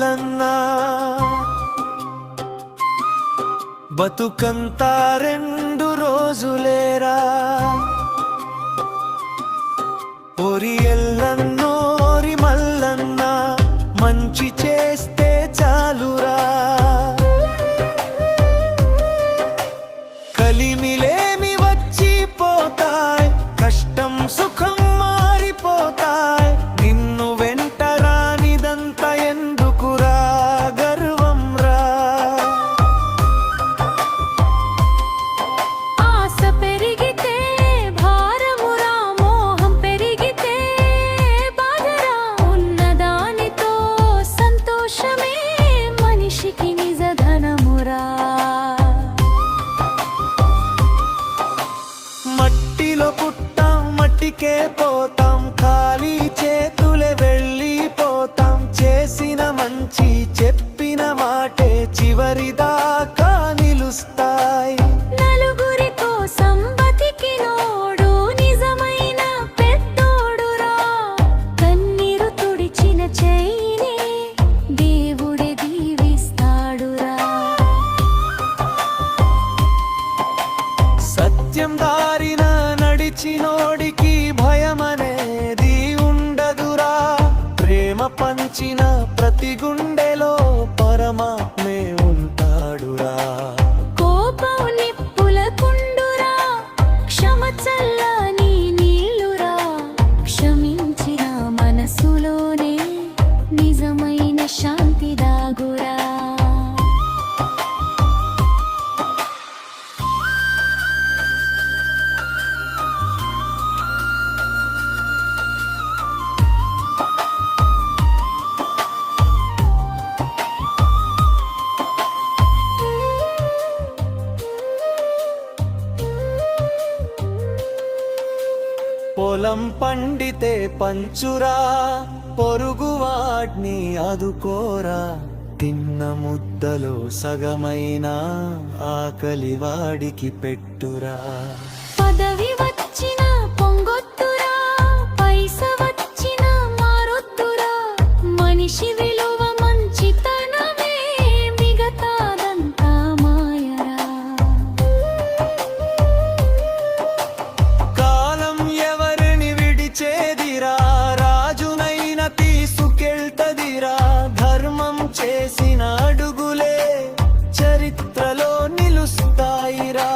మల్లన్న బతుకంతా 2 రోజులేరా ఓరి ఎల్లన్నోరి మల్లన్న మంచి చేస్తే చాలురా కలిమిలేమి వచ్చిపోతాయి కష్టం సుఖం మారిపోతాయి నిన్ను వెంటరానిదంతా ఎందుకురా గర్వం రా ఆశ పెరిగితే భారమురా మోహం పెరిగితే బాధరా ఉన్నదానితో సంతోషమే మనిషికి నిజ ధనమురా మట్టిలో పుట్టాం మట్టికే పోతాం ఖాళీ చేతులే వెళ్ళిపోతాం చేసిన మంచి చెప్పిన మాటే చివరిదాకా నిలుస్తాయి నలుగురి కోసం బతికినోడు నిజమైన పెద్దోడురా కన్నీరు తుడిచిన చెయ్యిని దేవుడే దీవిస్తాడురా సత్యం దారిన నడిచినోడికి భయమనేది ఉండదురా ప్రేమ పంచిన ప్రతి గుండెలో పరమాత్మే ఉంటాడురా కోపం నిప్పుల కుండురా క్షమ చల్లని నీళ్ళురా క్షమించిన మనసులోనే నిజమైన శాంతి దాగురా పొలం పండితే పంచురా పొరుగువాడ్ని ఆదుకోరా తిన్న ముద్దలో సగమైన ఆకలి వాడికి పెట్టురా పదవి వచ్చిన పొంగొత్తురా పైస వచ్చిన మారొద్దురా మనిషి విలువ మంచితనమే మిగతాదంతా మాయరా కాలం ఎవరిని విడిచేదిరా రాజునైనా తీసుకెళ్తదిరా ధర్మం చేసిన అడుగులే చరిత్రలో నిలుస్తాయిరా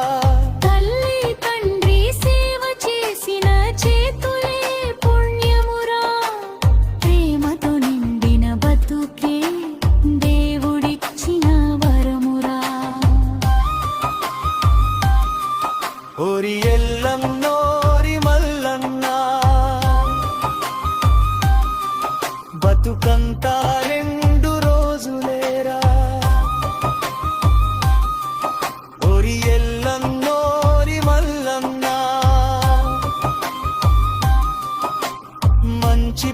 తల్లి తండ్రి సేవ చేసిన చేతులే పుణ్యమురా ప్రేమతో నిండిన బతుకే దేవుడిచ్చిన వరమురా ఓరి ఎల్లన్నోరి మల్లన్న బతుకంతా 2 రోజులేరా ఓరి ఎల్లన్నోరి మల్లన్న మంచి